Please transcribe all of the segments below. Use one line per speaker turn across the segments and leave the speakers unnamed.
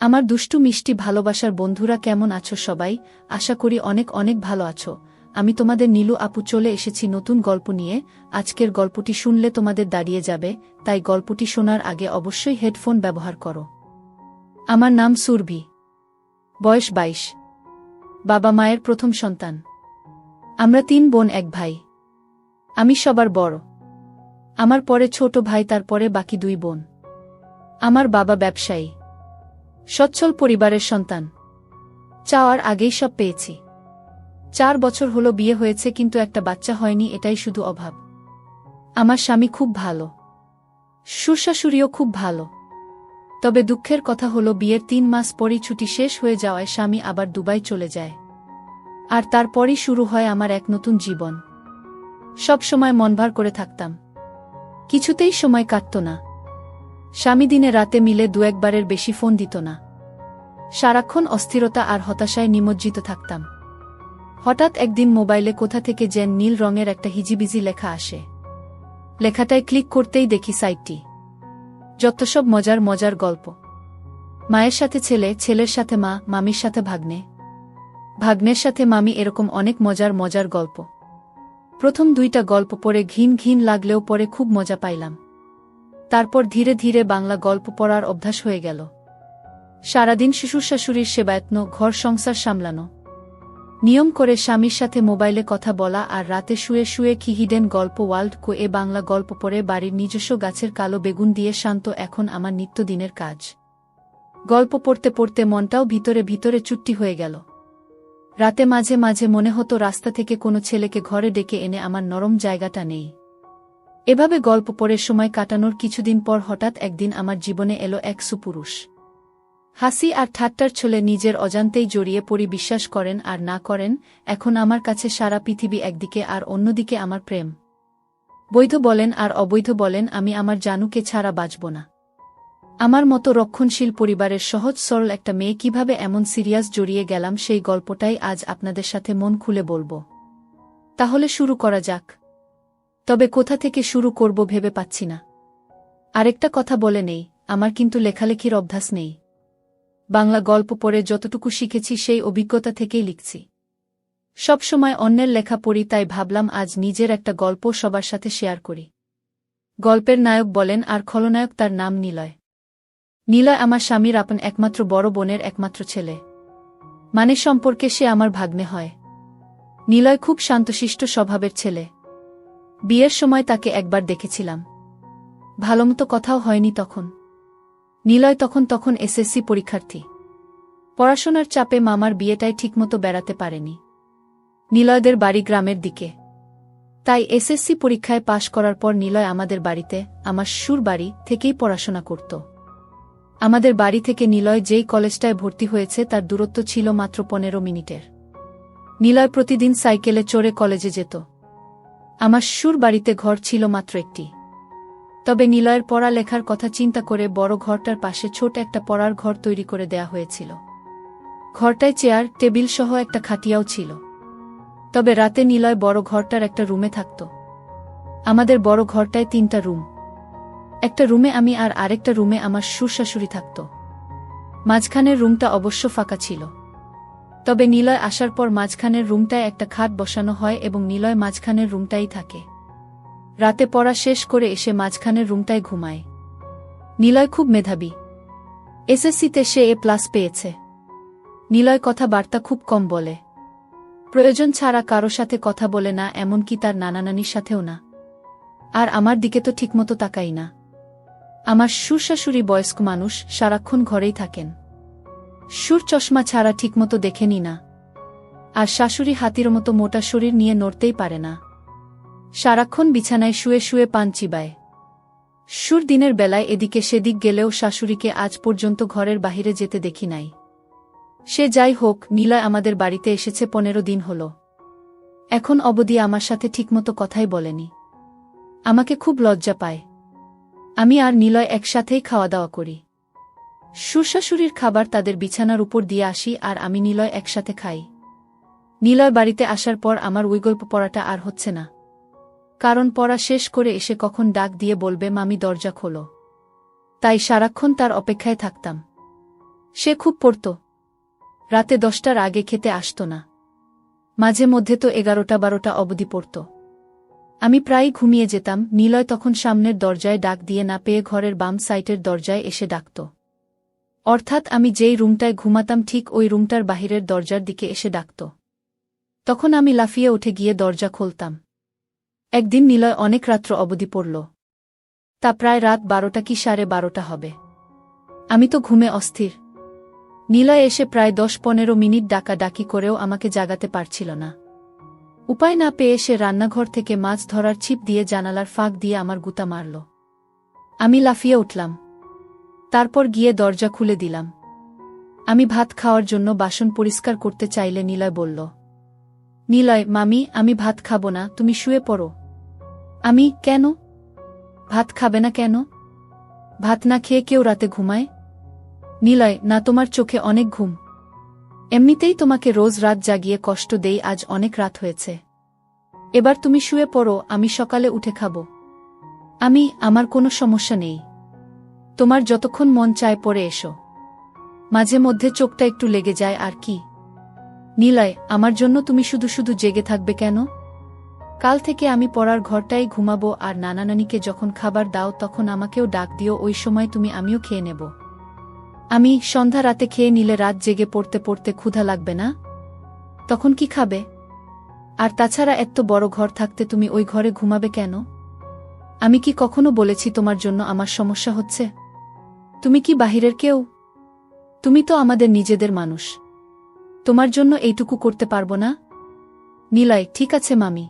আমার দুষ্টু মিষ্টি ভালোবাসার বন্ধুরা কেমন আছো সবাই? আশা করি অনেক অনেক ভালো আছো। আমি তোমাদের নীলু আপু চলে এসেছি নতুন গল্প নিয়ে। আজকের গল্পটি শুনলে তোমাদের দাঁড়িয়ে যাবে, তাই গল্পটি শোনার আগে অবশ্যই হেডফোন ব্যবহার করো। আমার নাম সুরভি। বয়স 22। বাবা মায়ের প্রথম সন্তান। আমরা 3 বোন 1 ভাই। আমি সবার বড়। আমার পরে ছোট ভাই, তারপরে বাকি 2 বোন। আমার বাবা ব্যবসায়ী। সচ্ছল পরিবারের সন্তান। চাওয়ার আগেই সব পেয়েছি। 4 বছর হলো বিয়ে হয়েছে, কিন্তু একটা বাচ্চা হয়নি, এটাই শুধু অভাব। আমার স্বামী খুব ভালো। শ্বশুরশাশুড়িও খুব ভালো। তবে দুঃখের কথা হলো বিয়ের 3 মাস পরই ছুটি শেষ হয়ে যাওয়ায় স্বামী আবার দুবাই চলে যায়। আর তারপরই শুরু হয় আমার এক নতুন জীবন। সব সময় মন ভার করে থাকতাম। কিছুতেই সময় কাটত না। স্বামী দিনে রাতে মিলে 2-1 বারের বেশি ফোন দিত না। সারাক্ষণ অস্থিরতা আর হতাশায় নিমজ্জিত থাকতাম। হঠাৎ একদিন মোবাইলে কোথা থেকে যেন নীল রঙের একটা হিজিবিজি লেখা আসে। লেখাটায় ক্লিক করতেই দেখি সাইটটি। যত সব মজার মজার গল্প। মায়ের সাথে ছেলে, ছেলের সাথে মা, মামির সাথে ভাগ্নে, ভাগ্নের সাথে মামি, এরকম অনেক মজার মজার গল্প। প্রথম 2টা গল্প পড়ে ঘিন ঘিন লাগলেও পরে খুব মজা পাইলাম। তারপর ধীরে ধীরে বাংলা গল্প পড়ার অভ্যাস হয়ে গেল। সারাদিন শ্বশুরশাশুড়ির সেবায়ত্ন, ঘর সংসার সামলানো, নিয়ম করে স্বামীর সাথে মোবাইলে কথা বলা, আর রাতে শুয়ে শুয়ে কি হিডেন গল্প ওয়ার্ল্ড কো এ বাংলা গল্প পড়ে বাড়ির নিজস্ব গাছের কালো বেগুন দিয়ে শান্ত এখন আমার নিত্যদিনের কাজ। গল্প পড়তে পড়তে মনটাও ভিতরে ভিতরে চুট্টি হয়ে গেল। রাতে মাঝে মাঝে মনে হতো রাস্তা থেকে কোনো ছেলেকে ঘরে ডেকে এনে আমার নরম জায়গাটা নেই। এভাবে গল্প পড়ে সময় কাটানোর কিছুদিন পর হঠাৎ একদিন আমার জীবনে এলো এক সুপুরুষ। হাসি আর ঠাট্টার ছলে নিজের অজান্তেই জড়িয়ে পড়ি। বিশ্বাস করেন আর না করেন, এখন আমার কাছে সারা পৃথিবী একদিকে আর অন্যদিকে আমার প্রেম। বৈধ বলেন আর অবৈধ বলেন, আমি আমার জানুকে ছাড়া বাঁচব না। আমার মতো রক্ষণশীল পরিবারের সহজ সরল একটা মেয়ে কিভাবে এমন সিরিয়াস জড়িয়ে গেলাম, সেই গল্পটাই আজ আপনাদের সাথে মন খুলে বলবো। তাহলে শুরু করা যাক। তবে কোথা থেকে শুরু করব ভেবে পাচ্ছি না। আরেকটা কথা বলে নেই, আমার কিন্তু লেখালেখির অভ্যাস নেই। বাংলা গল্প পড়ে যতটুকু শিখেছি সেই অভিজ্ঞতা থেকেই লিখছি। সব সময় অন্যের লেখা পড়ি, তাই ভাবলাম আজ নিজের একটা গল্প সবার সাথে শেয়ার করি। গল্পের নায়ক বলেন আর খলনায়ক, তার নাম নিলয়। নিলয় আমার স্বামীর আপন একমাত্র বড় বোনের একমাত্র ছেলে। মানে সম্পর্কে সে আমার ভাগ্নে হয়। নিলয় খুব শান্তশিষ্ট স্বভাবের ছেলে। বিয়ের সময় তাকে একবার দেখেছিলাম। ভালোমতো কথাও হয়নি তখন। নিলয় তখন এসএসসি পরীক্ষার্থী। পড়াশোনার চাপে মামার বিয়েটায় ঠিকমতো বেড়াতে পারেনি। নিলয়দের বাড়ি গ্রামের দিকে। তাই এসএসসি পরীক্ষায় পাশ করার পর নিলয় আমাদের বাড়িতে, আমার শ্বশুর বাড়ি থেকেই পড়াশোনা করত। আমাদের বাড়ি থেকে নিলয় যেই কলেজটায় ভর্তি হয়েছে তার দূরত্ব ছিল মাত্র 15 মিনিটের। নিলয় প্রতিদিন সাইকেলে চড়ে কলেজে যেত। আমার শ্বশুর বাড়িতে ঘর ছিল মাত্র একটি। তবে নিলয়ের পড়ালেখার কথা চিন্তা করে বড় ঘরটার পাশে ছোট একটা পড়ার ঘর তৈরি করে দেয়া হয়েছিল। ঘরটায় চেয়ার টেবিল সহ একটা খাটিয়াও ছিল। তবে রাতে নিলয় বড় ঘরটার একটা রুমে থাকত। আমাদের বড় ঘরটায় 3টা রুম। একটা রুমে আমি আর আরেকটা রুমে আমার শ্বশুরশাশুড়ি থাকত। মাঝখানের রুমটা অবশ্য ফাঁকা ছিল। তবে নিলয় আসার পর মাঝখানের রুমটায় একটা খাট বসানো হয় এবং নিলয় মাঝখানের রুমটাই থাকে। রাতে পড়া শেষ করে এসে মাঝখানের রুমটায় ঘুমায়। নিলয় খুব মেধাবী। এসএসসিতে সে A+ পেয়েছে। নিলয় কথাবার্তা খুব কম বলে। প্রয়োজন ছাড়া কারো সাথে কথা বলে না, এমনকি তার নানানানির সাথেও না। আর আমার দিকে তো ঠিকমতো তাকাই না। আমার শ্বশুরশাশুড়ি বয়স্ক মানুষ, সারাক্ষণ ঘরেই থাকেন। শ্বশুর চশমা ছাড়া ঠিকমতো দেখেনি না। আর শাশুড়ি হাতির মতো মোটা শরীর নিয়ে নড়তেই পারে না। সারাক্ষণ বিছানায় শুয়ে শুয়ে পান চিবায়। শ্বশুর দিনের বেলায় এদিকে সেদিক গেলেও শাশুড়িকে আজ পর্যন্ত ঘরের বাহিরে যেতে দেখি নাই। সে যাই হোক, নিলয় আমাদের বাড়িতে এসেছে 15 দিন হল। এখন অবধি আমার সাথে ঠিকমতো কথাই বলেনি। আমাকে খুব লজ্জা পায়। আমি আর নিলয় একসাথেই খাওয়া দাওয়া করি। শ্বশুরশাশুড়ির খাবার তাদের বিছানার উপর দিয়ে আসি আর আমি নিলয় একসাথে খাই। নিলয় বাড়িতে আসার পর আমার ওই গল্প পড়াটা আর হচ্ছে না। কারণ পড়া শেষ করে এসে কখন ডাক দিয়ে বলবে, মামি দরজা খোলো। তাই সারাক্ষণ তার অপেক্ষায় থাকতাম। সে খুব পড়ত। রাতে 10টার আগে খেতে আসত না। মাঝে মধ্যে তো 11টা-12টা অবধি পড়ত। আমি প্রায়ই ঘুমিয়ে যেতাম। নিলয় তখন সামনের দরজায় ডাক দিয়ে না পেয়ে ঘরের বাম সাইটের দরজায় এসে ডাকত। অর্থাৎ আমি যেই রুমটায় ঘুমাতাম ঠিক ওই রুমটার বাহিরের দরজার দিকে এসে ডাকত। তখন আমি লাফিয়ে উঠে গিয়ে দরজা খুলতাম। একদিন নিলয় অনেক রাত্র অবধি পড়ল। তা প্রায় রাত 12টা কি 12:30 হবে। আমি তো ঘুমে অস্থির। নিলয় এসে প্রায় 10-15 মিনিট ডাকাডাকি করেও আমাকে জাগাতে পারছিল না। উপায় না পেয়ে সে রান্নাঘর থেকে মাছ ধরার ছিপ দিয়ে জানালার ফাঁক দিয়ে আমার গুতা মারল। আমি লাফিয়ে উঠলাম। তারপর গিয়ে দরজা খুলে দিলাম। আমি ভাত খাওয়ার জন্য বাসন পরিষ্কার করতে চাইলে নিলয় বলল, নিলয়, মামি, আমি ভাত খাবো না, তুমি শুয়ে পড়ো। আমি, কেন? ভাত খাবে না কেন? ভাত না খেয়ে কেউ রাতে ঘুমায়? নিলয়, না, তোমার চোখে অনেক ঘুম। এমনিতেই তোমাকে রোজ রাত জাগিয়ে কষ্ট দেই, আজ অনেক রাত হয়েছে। এবার তুমি শুয়ে পড়ো, আমি সকালে উঠে খাবো। আমার কোনো সমস্যা নেই। তোমার যতক্ষণ মন চায় পড়ে এসো। মাঝে মধ্যে চোখটা একটু লেগে যায় আর কি। নিলয়, আমার জন্য তুমি শুধু শুধু জেগে থাকবে কেন? কাল থেকে আমি পড়ার ঘরটাই ঘুমাবো, আর নানানানিকে যখন খাবার দাও তখন আমাকেও ডাক দিও, ওই সময় আমিও খেয়ে নেব। সন্ধ্যা রাতে খেয়ে নিলে রাত জেগে পড়তে পড়তে ক্ষুধা লাগবে না? তখন কি খাবে? আর তাছাড়া এত বড় ঘর থাকতে তুমি ওই ঘরে ঘুমাবে কেন? আমি কি কখনো বলেছি তোমার জন্য আমার সমস্যা হচ্ছে? তুমি কি বাহিরের কেউ? তুমি তো আমাদের নিজেদের মানুষ। তোমার জন্য এইটুকু করতে পারবো না? নিলয়, ঠিক আছে মামি।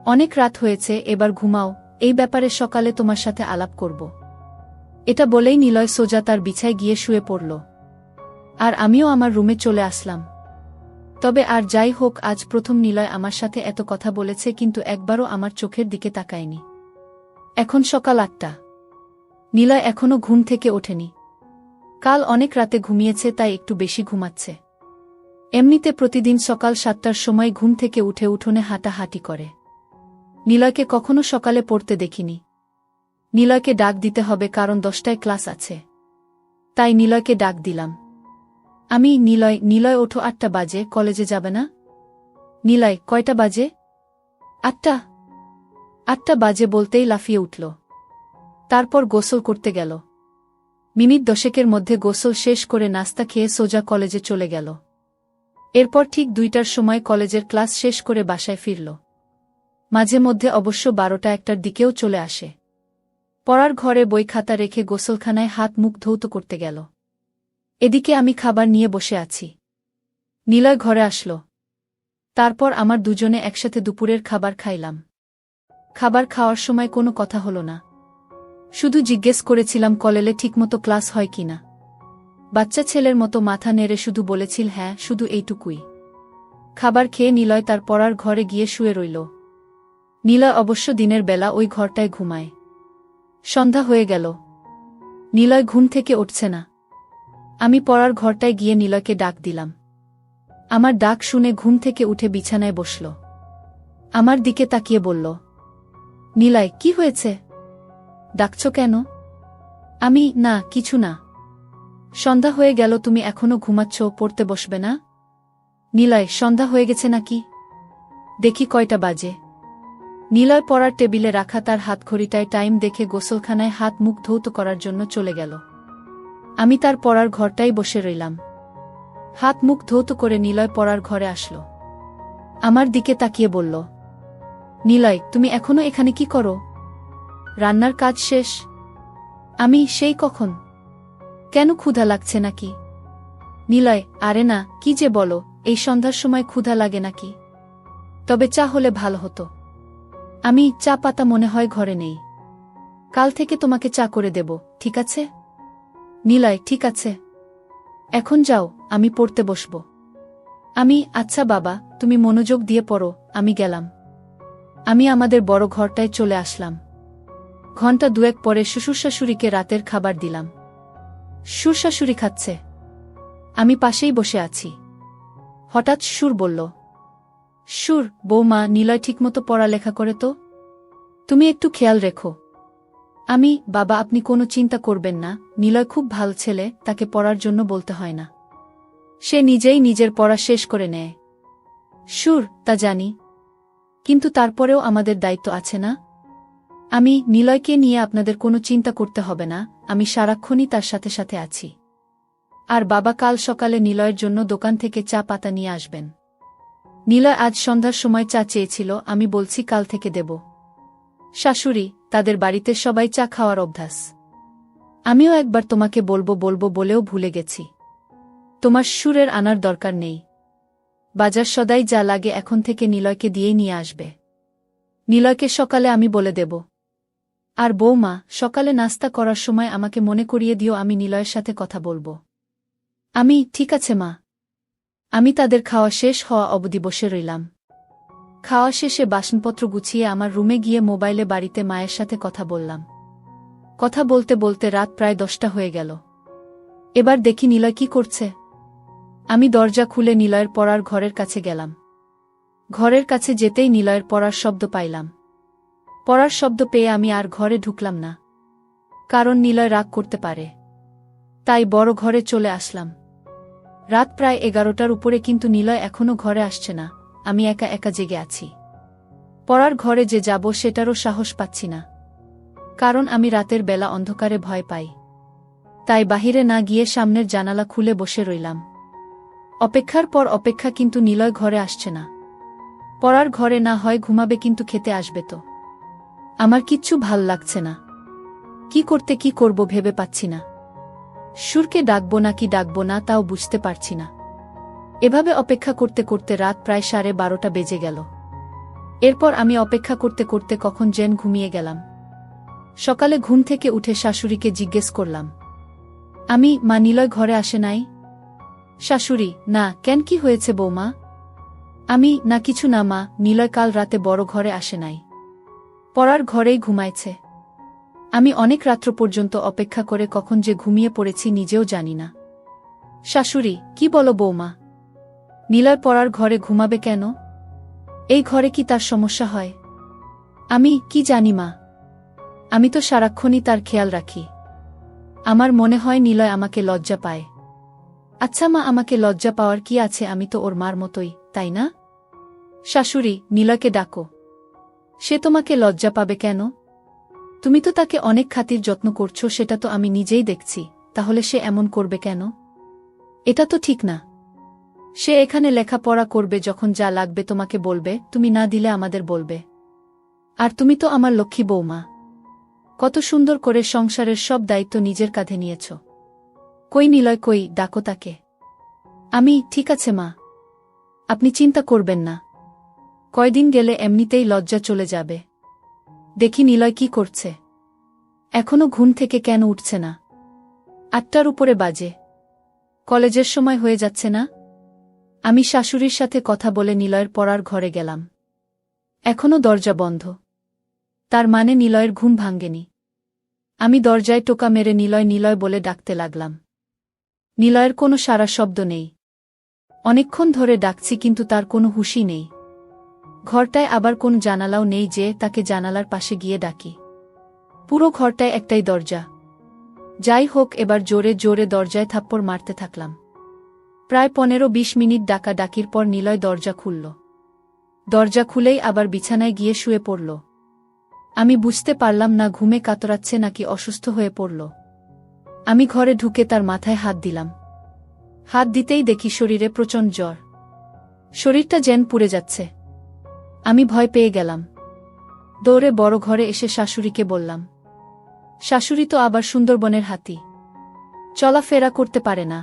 অনেক রাত হয়েছে, এবার ঘুমাও, এই ব্যাপারে সকালে তোমার সাথে আলাপ করব। এটা বলেই নিলয় সোজা তার বিছায় গিয়ে শুয়ে পড়ল। আর আমিও আমার রুমে চলে আসলাম। তবে আর যাই হোক, আজ প্রথম নিলয় আমার সাথে এত কথা বলেছে, কিন্তু একবারও আমার চোখের দিকে তাকায়নি। এখন সকাল 8টা। নিলয় এখনো ঘুম থেকে ওঠেনি। কাল অনেক রাতে ঘুমিয়েছে, তাই একটু বেশি ঘুমাচ্ছে। এমনিতে প্রতিদিন সকাল 7টার সময় ঘুম থেকে উঠে উঠোনে হাঁটাহাঁটি করে। নিলয়কে কখনো সকালে পড়তে দেখিনি। নিলয়কে ডাক দিতে হবে, কারণ 10টায় ক্লাস আছে। তাই নিলয়কে ডাক দিলাম। নিলয়, ওঠো, 8টা বাজে, কলেজে যাবে না? নিলয়, কয়টা বাজে? 8টা। 8টা বাজে বলতেই লাফিয়ে উঠল। তারপর গোসল করতে গেল। মিনিট 10-এর মধ্যে গোসল শেষ করে নাস্তা খেয়ে সোজা কলেজে চলে গেল। এরপর ঠিক 2টার সময় কলেজের ক্লাস শেষ করে বাসায় ফিরল। মাঝে মধ্যে অবশ্য 12টা-1টার দিকেও চলে আসে। পড়ার ঘরে বই খাতা রেখে গোসলখানায় হাত মুখ ধৌত করতে গেল। এদিকে আমি খাবার নিয়ে বসে আছি। নিলয় ঘরে আসলো। তারপর আমার দুজনে একসাথে দুপুরের খাবার খাইলাম। খাবার খাওয়ার সময় কোনো কথা হলো না। শুধু জিজ্ঞেস করেছিলাম কলেজে ঠিকমতো ক্লাস হয় কিনা। বাচ্চা ছেলের মতো মাথা নেড়ে শুধু বলেছিল হ্যাঁ, শুধু এইটুকুই। খাবার খেয়ে নিলয় তার পড়ার ঘরে গিয়ে শুয়ে রইল। নিলয় অবশ্য দিনের বেলা ওই ঘরটায় ঘুমায়। সন্ধ্যা হয়ে গেল। নিলয় ঘুম থেকে উঠছে না। আমি পড়ার ঘরটায় গিয়ে নিলয়কে ডাক দিলাম। আমার ডাক শুনে ঘুম থেকে উঠে বিছানায় বসল। আমার দিকে তাকিয়ে বলল, নিলয়, কি হয়েছে? ডাকছ কেন? না, কিছু না। সন্ধ্যা হয়ে গেল, তুমি এখনো ঘুমাচ্ছ, পড়তে বসবে না? নিলয়, সন্ধ্যা হয়ে গেছে নাকি? দেখি কয়টা বাজে। নিলয় পড়ার টেবিলে রাখা তার হাতঘড়িটায় টাইম দেখে গোসলখানায় হাত মুখ ধৌত করার জন্য চলে গেল। আমি তার পড়ার ঘরটাই বসে রইলাম। হাত মুখ ধৌত করে নিলয় পড়ার ঘরে আসলো। আমার দিকে তাকিয়ে বলল, নিলয়, তুমি এখনো এখানে কি করো? রান্নার কাজ শেষ? সেই কখন। কেন, ক্ষুধা লাগছে নাকি? নিলয়, আরে না, কি যে বলো, এই সন্ধ্যার সময় ক্ষুধা লাগে নাকি? তবে চা হলে ভালো হতো। চা পাতা মনে হয় ঘরে নেই। কাল থেকে তোমাকে চা করে দেব, ঠিক আছে? নিলয়, ঠিক আছে। এখন যাও, আমি পড়তে বসব। আচ্ছা বাবা, তুমি মনোযোগ দিয়ে পড়ো, আমি গেলাম। আমাদের বড় ঘরটায় চলে আসলাম। ঘণ্টা 2 পরে শ্বশুরশাশুড়িকে রাতের খাবার দিলাম। শ্বশুরশাশুড়ি খাচ্ছে। আমি পাশেই বসে আছি। হঠাৎ শ্বশুর বলল, বৌমা, নিলয় ঠিকমতো পড়ালেখা করে তো? তুমি একটু খেয়াল রেখো। বাবা আপনি কোনো চিন্তা করবেন না, নিলয় খুব ভালো ছেলে, তাকে পড়ার জন্য বলতে হয় না। সে নিজেই নিজের পড়া শেষ করে নেয়। তা জানি, কিন্তু তারপরেও আমাদের দায়িত্ব আছে না? নিলয়কে নিয়ে আপনাদের কোনো চিন্তা করতে হবে না, আমি সারাক্ষণই তার সাথে সাথে আছি। আর বাবা কাল সকালে নিলয়ের জন্য দোকান থেকে চা পাতা নিয়ে আসবেন। নিলয় আজ সন্ধ্যার সময় চা চেয়েছিল, আমি বলছি কাল থেকে দেব। শাশুড়ি, তাদের বাড়িতে সবাই চা খাওয়ার অভ্যাস। আমিও একবার তোমাকে বলবো বলবো বলেও ভুলে গেছি। তোমার শ্বশুরের আনার দরকার নেই। বাজার সদাই যা লাগে এখন থেকে নিলয়কে দিয়েই নিয়ে আসবে। নিলয়কে সকালে আমি বলে দেব। আর বৌমা, সকালে নাস্তা করার সময় আমাকে মনে করিয়ে দিও, আমি নিলয়ের সাথে কথা বলবো। ঠিক আছে মা। আমি তাদের খাওয়া শেষ হওয়া অবধি বসে রইলাম। খাওয়া শেষে বাসনপত্র গুছিয়ে আমার রুমে গিয়ে মোবাইলে বাড়িতে মায়ের সাথে কথা বললাম। কথা বলতে বলতে রাত প্রায় 10টা হয়ে গেল। এবার দেখি নিলয় কি করছে। আমি দরজা খুলে নিলয়ের পড়ার ঘরের কাছে গেলাম। ঘরের কাছে যেতেই নিলয়ের পড়ার শব্দ পাইলাম। পড়ার শব্দ পেয়ে আমি আর ঘরে ঢুকলাম না, কারণ নিলয় রাগ করতে পারে। তাই বড় ঘরে চলে আসলাম। রাত প্রায় 11টার উপরে, কিন্তু নিলয় এখনো ঘরে আসছে না। আমি একা একা জেগে আছি। পড়ার ঘরে যে যাব সেটারও সাহস পাচ্ছি না, কারণ আমি রাতের বেলা অন্ধকারে ভয় পাই। তাই বাহিরে না গিয়ে সামনের জানালা খুলে বসে রইলাম। অপেক্ষার পর অপেক্ষা, কিন্তু নিলয় ঘরে আসছে না। পড়ার ঘরে না হয় ঘুমাবে, কিন্তু খেতে আসবে তো? আমার কিচ্ছু ভাল লাগছে না। কি করব ভেবে পাচ্ছি না। সুরকে ডাকবো নাকি ডাকবো না তাও বুঝতে পারছি না। এভাবে অপেক্ষা করতে করতে রাত প্রায় 12:30 বেজে গেল। এরপর আমি অপেক্ষা করতে করতে কখন যেন ঘুমিয়ে গেলাম। সকালে ঘুম থেকে উঠে শাশুড়িকে জিজ্ঞেস করলাম, মা নিলয় ঘরে আসে নাই? শাশুড়ি, না, কেন, কি হয়েছে বৌমা? না কিছু না মা, নিলয় কাল রাতে বড় ঘরে আসে নাই। পড়ার ঘরেই ঘুমাইছে। আমি অনেক রাত্র পর্যন্ত অপেক্ষা করে কখন যে ঘুমিয়ে পড়েছি নিজেও জানি না। শাশুড়ি, কি বলো বৌমা? নিলয় পড়ার ঘরে ঘুমাবে কেন? এই ঘরে কি তার সমস্যা হয়? কি জানি মা, আমি তো সারাক্ষণই তার খেয়াল রাখি। আমার মনে হয় নিলয় আমাকে লজ্জা পায়। আচ্ছা মা, আমাকে লজ্জা পাওয়ার কি আছে? আমি তো ওর মার মতোই, তাই না? শাশুড়ি, নিলয়কে ডাকো। সে তোমাকে লজ্জা পাবে কেন? তুমি তো তাকে অনেক খাতির যত্ন করছো, সেটা তো আমি নিজেই দেখছি। তাহলে সে এমন করবে কেন? এটা তো ঠিক না। সে এখানে লেখাপড়া করবে, যখন যা লাগবে তোমাকে বলবে, তুমি না দিলে আমাদের বলবে। আর তুমি তো আমার লক্ষ্মী বৌমা, কত সুন্দর করে সংসারের সব দায়িত্ব নিজের কাঁধে নিয়েছ। কই নিলয়, কই, ডাকো তাকে। ঠিক আছে মা, আপনি চিন্তা করবেন না। কয়দিন গেলে এমনিতেই লজ্জা চলে যাবে। দেখি নিলয় কি করছে। এখনো ঘুম থেকে কেন উঠছে না? 8টার উপরে বাজে। কলেজের সময় হয়ে যাচ্ছে না? আমি শাশুড়ির সাথে কথা বলে নিলয়ের পড়ার ঘরে গেলাম। এখনো দরজা বন্ধ। তার মানে নিলয়ের ঘুম ভাঙ্গেনি। আমি দরজায় টোকা মেরে নিলয় নিলয় বলে ডাকতে লাগলাম। নিলয়ের কোনো সাড়া শব্দ নেই। অনেকক্ষণ ধরে ডাকছি, কিন্তু তার কোনো হুঁশই নেই। ঘরটায় আবার কোন জানালাও নেই যে তাকে জানালার পাশে গিয়ে ডাকি। পুরো ঘরটায় একটাই দরজা। যাই হোক, এবার জোরে জোরে দরজায় থাপ্পড় মারতে থাকলাম। প্রায় 15-20 মিনিট ডাকা ডাকির পর নিলয় দরজা খুলল। দরজা খুলেই আবার বিছানায় গিয়ে শুয়ে পড়ল। আমি বুঝতে পারলাম না ঘুমে কাতরাচ্ছে নাকি অসুস্থ হয়ে পড়ল। আমি ঘরে ঢুকে তার মাথায় হাত দিলাম। হাত দিতেই দেখি শরীরে প্রচণ্ড জ্বর। শরীরটা যেন পুড়ে যাচ্ছে। আমি ভয় পেয়ে গেলাম। দৌড়ে বড় ঘরে এসে শাশুড়িকে বললাম। শাশুড়ি তো আবার সুন্দরবনের হাতি, চলাফেরা করতে পারে না।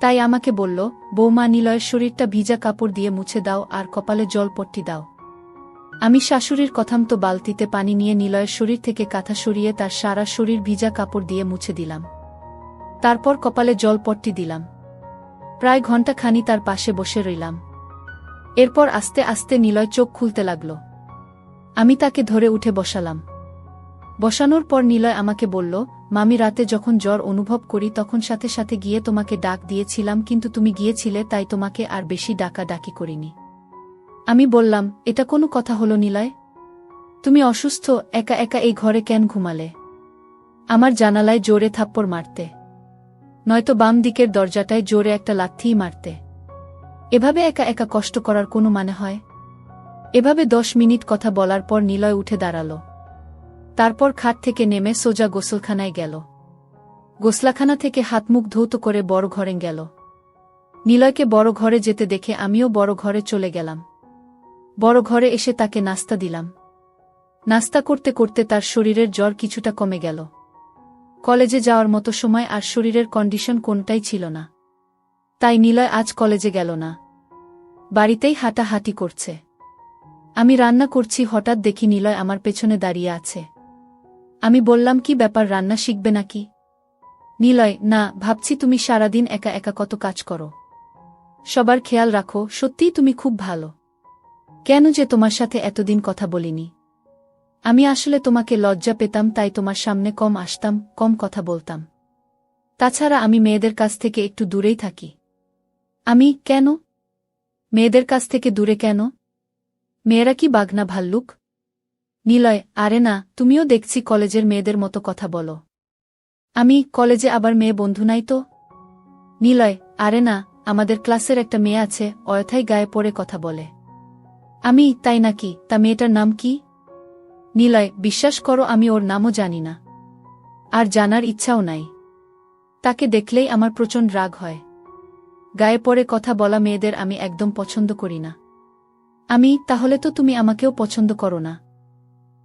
তাই আমাকে বলল, বৌমা, নিলয়ের শরীরটা ভিজা কাপড় দিয়ে মুছে দাও আর কপালে জলপট্টি দাও। আমি শাশুড়ির কথামতো বালতিতে পানি নিয়ে নিলয়ের শরীর থেকে কাঁথা সরিয়ে তার সারা শরীর ভিজা কাপড় দিয়ে মুছে দিলাম। তারপর কপালে জলপট্টি দিলাম। প্রায় ঘণ্টাখানি তার পাশে বসে রইলাম। এরপর আস্তে আস্তে নিলয় চোখ খুলতে লাগল। আমি তাকে ধরে উঠে বসালাম। বসানোর পর নিলয় আমাকে বলল, মামি, রাতে যখন জ্বর অনুভব করি তখন সাথে সাথে গিয়ে তোমাকে ডাক দিয়েছিলাম, কিন্তু তুমি গিয়েছিলে, তাই তোমাকে আর বেশি ডাকাডাকি করিনি। আমি বললাম, এটা কোনো কথা হলো নিলয়? তুমি অসুস্থ, একা একা এই ঘরে কেন ঘুমালে? আমার জানালায় জোরে থাপ্পড় মারতে, নয়তো বাম দিকের দরজাটায় জোরে একটা লাথিই মারতে। এভাবে একা একা কষ্ট করার কোনো মানে হয়? এভাবে 10 মিনিট কথা বলার পর নিলয় উঠে দাঁড়াল। তারপর খাট থেকে নেমে সোজা গোসলখানায় গেল। গোসলাখানা থেকে হাত মুখ ধৌত করে বড় ঘরে গেল। নিলয়কে বড় ঘরে যেতে দেখে আমিও বড় ঘরে চলে গেলাম। বড় ঘরে এসে তাকে নাস্তা দিলাম। নাস্তা করতে করতে তার শরীরের জ্বর কিছুটা কমে গেল। কলেজে যাওয়ার মতো সময় আর শরীরের কন্ডিশন কোনটাই ছিল না। তাই নিলয় আজ কলেজে গেল না, বাড়িতেই হাঁটাহাঁটি করছে। আমি রান্না করছি, হঠাৎ দেখি নিলয় আমার পেছনে দাঁড়িয়ে আছে। আমি বললাম, কি ব্যাপার, রান্না শিখবে নাকি? নিলয়, না, ভাবছি তুমি সারাদিন একা একা কত কাজ করো, সবার খেয়াল রাখো, সত্যিই তুমি খুব ভালো। কেন যে তোমার সাথে এতদিন কথা বলিনি? আমি আসলে তোমাকে লজ্জা পেতাম, তাই তোমার সামনে কম আসতাম, কম কথা বলতাম। তাছাড়া আমি মেয়েদের কাছ থেকে একটু দূরেই থাকি। আমি কেন? মেয়েদের কাছ থেকে দূরে কেন? মেয়েরা কি বাঘনা ভাল্লুক? নিলয়, আরে না, তুমিও দেখছি কলেজের মেয়েদের মতো কথা বলো। আমি কলেজে আবার মেয়ে বন্ধু নাই তো? নিলয়, আরে না, আমাদের ক্লাসের একটা মেয়ে আছে, অযথাই গায়ে পড়ে কথা বলে। আমি, তাই নাকি? তা মেয়েটার নাম কি? নিলয়, বিশ্বাস করো আমি ওর নামও জানি না, আর জানার ইচ্ছাও নাই। তাকে দেখলেই আমার প্রচণ্ড রাগ হয়। গায়ে পড়ে কথা বলা মেয়েদের আমি একদম পছন্দ করি না। আমি, তাহলে তো তুমি আমাকেও পছন্দ করো না,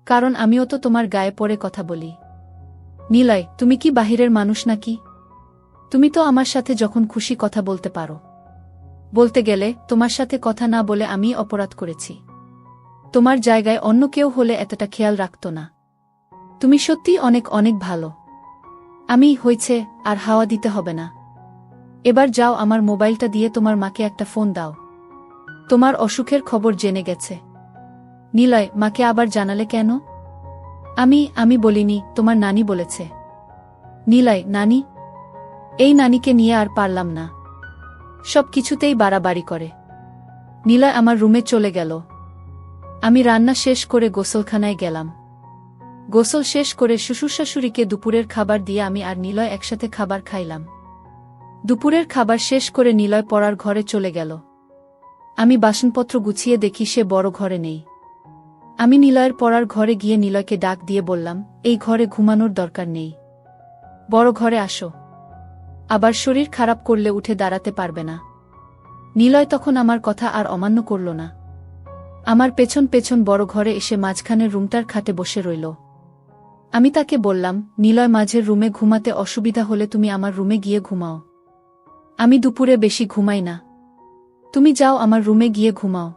কারণ আমিও তো তোমার গায়ে পড়ে কথা বলি। নিলয়, তুমি কি বাহিরের মানুষ নাকি? তুমি তো আমার সাথে যখন খুশি কথা বলতে পারো। বলতে গেলে তোমার সাথে কথা না বলে আমি অপরাধ করেছি। তোমার জায়গায় অন্য কেউ হলে এতটা খেয়াল রাখত না। তুমি সত্যিই অনেক অনেক ভালো। আমি, হয়েছে, আর হাওয়া দিতে হবে না। এবার যাও, আমার মোবাইলটা দিয়ে তোমার মাকে একটা ফোন দাও। তোমার অসুখের খবর জেনে গেছে। নিলয়, মাকে আবার জানালে কেন? আমি বলিনি, তোমার নানি বলেছে। নিলয়, নানি? এই নানিকে নিয়ে আর পারলাম না, সব কিছুতেই বাড়াবাড়ি করে। নিলয় আমার রুমে চলে গেল। আমি রান্না শেষ করে গোসলখানায় গেলাম। গোসল শেষ করে শ্বশুরশাশুড়িকে দুপুরের খাবার দিয়ে আমি আর নিলয় একসাথে খাবার খাইলাম। দুপুরের খাবার শেষ করে নিলয় পড়ার ঘরে চলে গেল। আমি বাসনপত্র গুছিয়ে দেখি সে বড় ঘরে নেই। আমি নিলয়ের পড়ার ঘরে গিয়ে নিলয়কে ডাক দিয়ে বললাম, এই ঘরে ঘুমানোর দরকার নেই, বড় ঘরে আসো। আবার শরীর খারাপ করলে উঠে দাঁড়াতে পারবে না। নিলয় তখন আমার কথা আর অমান্য করল না। আমার পেছন পেছন বড় ঘরে এসে মাঝখানের রুমটার খাটে বসে রইল। আমি তাকে বললাম, নিলয়, মাঝের রুমে ঘুমাতে অসুবিধা হলে তুমি আমার রুমে গিয়ে ঘুমাও। আমি দুপুরে বেশি ঘুমাই না, তুমি যাও আমার রুমে গিয়ে ঘুমাও।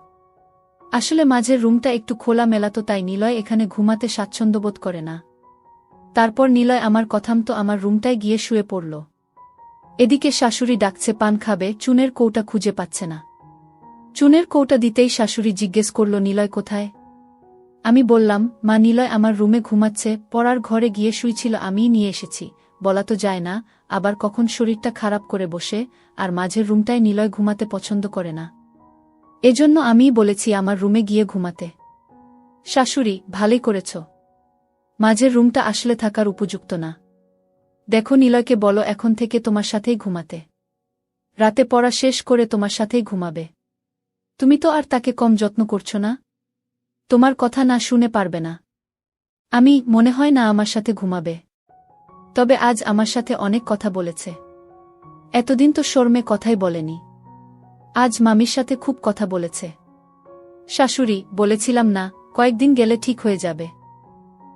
আসলে মাঝের রুমটা একটু খোলা মেলা তো, তাই নিলয় এখানে ঘুমাতে স্বাচ্ছন্দ্য বোধ করে না। তারপর নিলয় আমার কথামতো আমার রুমটায় গিয়ে শুয়ে পড়ল। এদিকে শাশুড়ি ডাকছে পান খাবে, চুনের কৌটা খুঁজে পাচ্ছে না। চুনের কৌটা দিতেই শাশুড়ি জিজ্ঞেস করল, নিলয় কোথায়? আমি বললাম, মা, নিলয় আমার রুমে ঘুমাচ্ছে, পড়ার ঘরে গিয়ে শুইছিল, আমিই নিয়ে এসেছি। বলা তো যায় না, আবার কখন শরীরটা খারাপ করে বসে, আর মাঝের রুমটায় নিলয় ঘুমাতে পছন্দ করে না। এজন্য আমিই বলেছি আমার রুমে গিয়ে ঘুমাতে। শাশুড়ি, ভালোই করেছ, মাঝের রুমটা আসলে থাকার উপযুক্ত না। দেখো, নিলয়কে বলো এখন থেকে তোমার সাথেই ঘুমাতে। রাতে পড়া শেষ করে তোমার সাথেই ঘুমাবে। তুমি তো আর তাকে কম যত্ন করছো না, তোমার কথা না শুনে পারবে না। আমি, মনে হয় না আমার সাথে ঘুমাবে। তবে আজ আমার সাথে অনেক কথা বলেছে, এতদিন তো শর্মে কথাই বলেনি। আজ মামির সাথে খুব কথা বলেছে। শাশুড়ি, বলেছিলাম না, কয়েকদিন গেলে ঠিক হয়ে যাবে।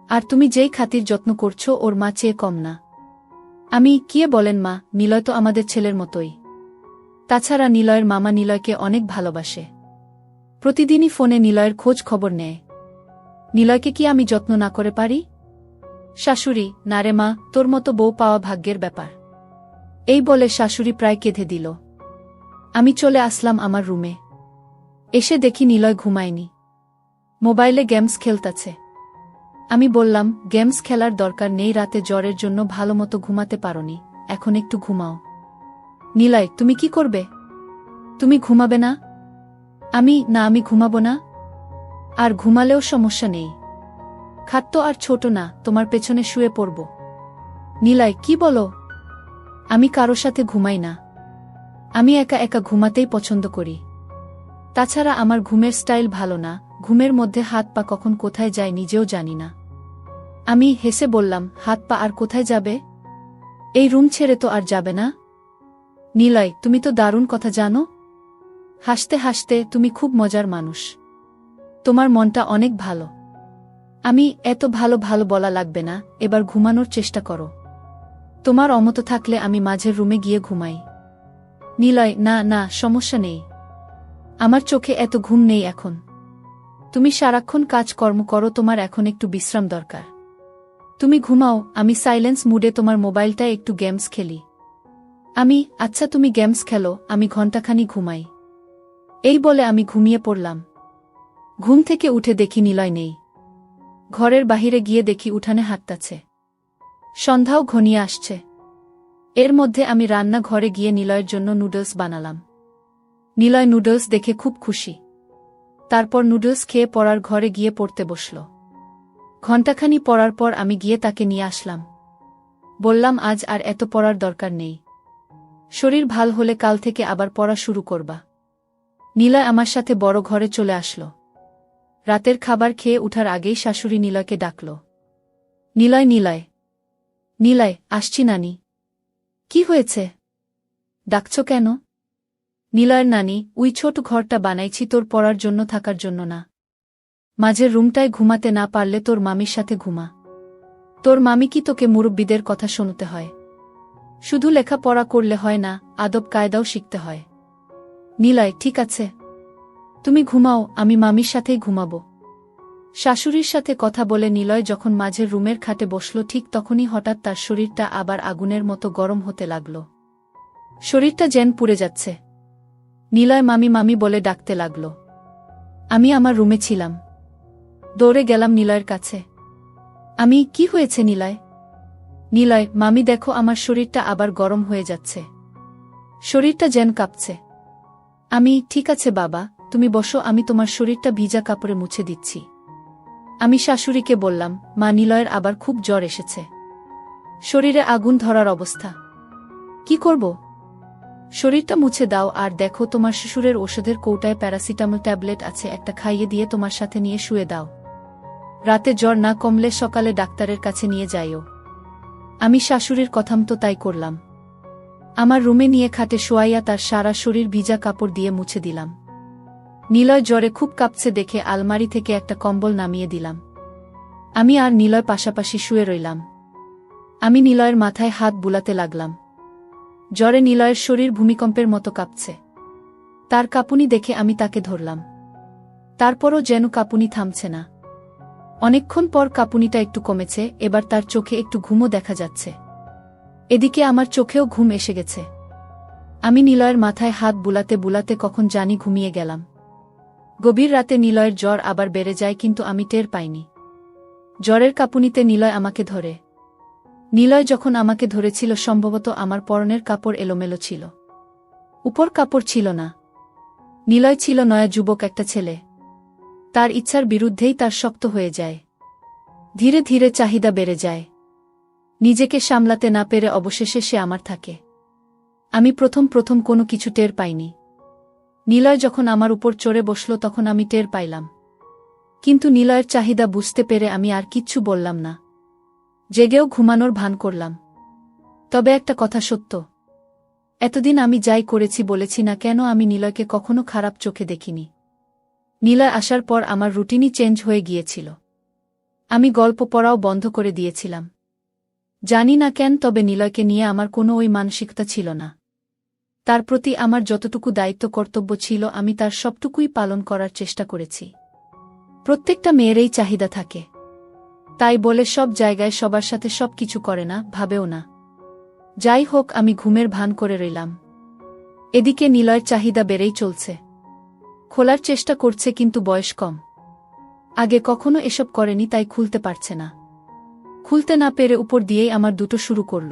আর তুমি যেই খাতির যত্ন করছো ওর মা চেয়ে কম না। আমি, কি বলেন মা, নিলয় তো আমাদের ছেলের মতোই। তাছাড়া নিলয়ের মামা নিলয়কে অনেক ভালোবাসে, প্রতিদিনই ফোনে নিলয়ের খোঁজ খবর নেয়। নিলয়কে কি আমি যত্ন না করে পারি? শাশুড়ি, না রে মা, তোর মতো বউ পাওয়া ভাগ্যের ব্যাপার। এই বলে শাশুড়ি প্রায় কেঁদে দিল। আমি চলে আসলাম আমার রুমে। এসে দেখি নিলয় ঘুমায়নি, মোবাইলে গেমস খেলতাছে। আমি বললাম, গেমস খেলার দরকার নেই, রাতে জ্বরের জন্য ভালোমতো ঘুমাতে পারোনি, এখন একটু ঘুমাও। নিলয়, তুমি কি করবে? তুমি ঘুমাবে না? আমি, না, আমি ঘুমাবো না। আর ঘুমালেও সমস্যা নেই, খাট তো আর ছোট না, তোমার পেছনে শুয়ে পড়ব। নিলয়, কি বলো? আমি কারো সাথে ঘুমাই না। আমি একা একা ঘুমাতেই পছন্দ করি। তাছাড়া আমার ঘুমের স্টাইল ভালো না, ঘুমের মধ্যে হাত পা কখন কোথায় যায় নিজেও জানি না। আমি হেসে বললাম, হাত পা আর কোথায় যাবে? এই রুম ছেড়ে তো আর যাবে না। নিলয়, তুমি তো দারুণ কথা জানো। হাসতে হাসতে, তুমি খুব মজার মানুষ। তোমার মনটা অনেক ভালো। আমি এত ভালো ভালো বলা লাগবে না, এবার ঘুমানোর চেষ্টা করো। তোমার অমত থাকলে আমি মাঝের রুমে গিয়ে ঘুমাই। নিলয়, না না, সমস্যা নেই। আমার চোখে এত ঘুম নেই এখন। তুমি সারাক্ষণ কাজকর্ম করো, তোমার এখন একটু বিশ্রাম দরকার। তুমি ঘুমাও, আমি সাইলেন্স মুডে তোমার মোবাইলটায় একটু গেমস খেলি। আচ্ছা তুমি গেমস খেলো, আমি ঘণ্টাখানি ঘুমাই। এই বলে আমি ঘুমিয়ে পড়লাম। ঘুম থেকে উঠে দেখি নিলয় নেই। ঘরের বাহিরে গিয়ে দেখি উঠানে হাঁটতাছে। সন্ধ্যাও ঘনিয়ে আসছে। এর মধ্যে আমি রান্না ঘরে গিয়ে নিলয়ের জন্য নুডলস বানালাম। নিলয় নুডলস দেখে খুব খুশি। তারপর নুডলস খেয়ে পড়ার ঘরে গিয়ে পড়তে বসল। ঘণ্টাখানি পড়ার পর আমি গিয়ে তাকে নিয়ে আসলাম। বললাম, আজ আর এত পড়ার দরকার নেই। শরীর ভাল হলে কাল থেকে আবার পড়া শুরু করবা। নিলয় আমার সাথে বড় ঘরে চলে আসলো। রাতের খাবার খেয়ে উঠার আগেই শাশুড়ি নিলয়কে ডাকল। নিলয়, নিলয়, নিলয়, আসছি নানি। কি হয়েছে? ডাকছ কেন? নিলয়ের নানি, ওই ছোট ঘরটা বানাইছি তোর পড়ার জন্য, থাকার জন্য না। মাঝের রুমটায় ঘুমাতে না পারলে তোর মামির সাথে ঘুমা। তোর মামি কি তোকে মুরব্বিদের কথা শুনতে হয়? শুধু লেখাপড়া করলে হয় না, আদব কায়দাও শিখতে হয়। নিলয়, ঠিক আছে, তুমি ঘুমাও, আমি মামির সাথেই ঘুমাবো। শাশুড়ির সাথে কথা বলে নিলয় যখন মাঝের রুমের খাটে বসল, ঠিক তখনই হঠাৎ তার শরীরটা আবার আগুনের মতো গরম হতে লাগল। শরীরটা যেন পুড়ে যাচ্ছে। নিলয় মামি মামি বলে ডাকতে লাগল। আমি আমার রুমে ছিলাম। দৌড়ে গেলাম নিলয়ের কাছে। কি হয়েছে নিলয়? নিলয়, মামি দেখো, আমার শরীরটা আবার গরম হয়ে যাচ্ছে। শরীরটা যেন কাঁপছে। ঠিক আছে বাবা, তুমি বসো, আমি তোমার শরীরটা ভিজা কাপড়ে মুছে দিচ্ছি। আমি শাশুড়িকে বললাম, মা, নিলয়ের আবার খুব জ্বর এসেছে। শরীরে আগুন ধরার অবস্থা। কি করব? শরীরটা মুছে দাও, আর দেখো তোমার শ্বশুরের ওষুধের কৌটায় প্যারাসিটামল ট্যাবলেট আছে, একটা খাইয়ে দিয়ে তোমার সাথে নিয়ে শুয়ে দাও। রাতে জ্বর না কমলে সকালে ডাক্তারের কাছে নিয়ে যাইও। আমি শাশুড়ির কথামতো তাই করলাম। আমার রুমে নিয়ে খাটে শোয়াইয়া তার সারা শরীর ভিজা কাপড় দিয়ে মুছে দিলাম। নিলয় জ্বরে খুব কাঁপছে দেখে আলমারি থেকে একটা কম্বল নামিয়ে দিলাম। আমি আর নিলয় পাশাপাশি শুয়ে রইলাম। আমি নিলয়ের মাথায় হাত বুলাতে লাগলাম। জ্বরে নিলয়ের শরীর ভূমিকম্পের মতো কাঁপছে। তার কাঁপুনি দেখে আমি তাকে ধরলাম। তারপরও যেন কাঁপুনি থামছে না। অনেকক্ষণ পর কাঁপুনিটা একটু কমেছে, এবার তার চোখে একটু ঘুমও দেখা যাচ্ছে। এদিকে আমার চোখেও ঘুম এসে গেছে। আমি নিলয়ের মাথায় হাত বুলাতে বুলাতে কখন জানি ঘুমিয়ে গেলাম। গভীর রাতে নিলয়ের জ্বর আবার বেড়ে যায়, কিন্তু আমি টের পাইনি। জ্বরের কাঁপুনিতে নিলয় আমাকে ধরে। নিলয় যখন আমাকে ধরেছিল, সম্ভবত আমার পরনের কাপড় এলোমেলো ছিল। উপর কাপড় ছিল না। নিলয় ছিল নয়া যুবক একটা ছেলে। তার ইচ্ছার বিরুদ্ধেই তার শক্ত হয়ে যায়। ধীরে ধীরে চাহিদা বেড়ে যায়। নিজেকে সামলাতে না পেরে অবশেষে সে আমার থাকে। আমি প্রথম প্রথম কোনো কিছু টের পাইনি। নিলয় যখন আমার উপর চড়ে বসল তখন আমি টের পাইলাম। কিন্তু নিলয়ের চাহিদা বুঝতে পেরে আমি আর কিচ্ছু বললাম না। জেগেও ঘুমানোর ভান করলাম। তবে একটা কথা সত্য, এতদিন আমি যাই করেছি বলেছি না কেন, আমি নিলয়কে কখনো খারাপ চোখে দেখিনি। নিলয় আসার পর আমার রুটিনই চেঞ্জ হয়ে গিয়েছিল। আমি গল্প পড়াও বন্ধ করে দিয়েছিলাম। জানি না কেন, তবে নিলয়কে নিয়ে আমার কোনো ওই মানসিকতা ছিল না। তার প্রতি আমার যতটুকু দায়িত্ব কর্তব্য ছিল আমি তার সবটুকুই পালন করার চেষ্টা করেছি। প্রত্যেকটা মেয়েরই চাহিদা থাকে, তাই বলে সব জায়গায় সবার সাথে সব কিছু করে না, ভাবেও না। যাই হোক, আমি ঘুমের ভান করে রইলাম। এদিকে নিলয়ের চাহিদা বেড়েই চলছে। খোলার চেষ্টা করছে, কিন্তু বয়স কম। আগে কখনো এসব করেনি, তাই খুলতে পারছে না। খুলতে না পেরে উপর দিয়েই আমার দুটো শুরু করল।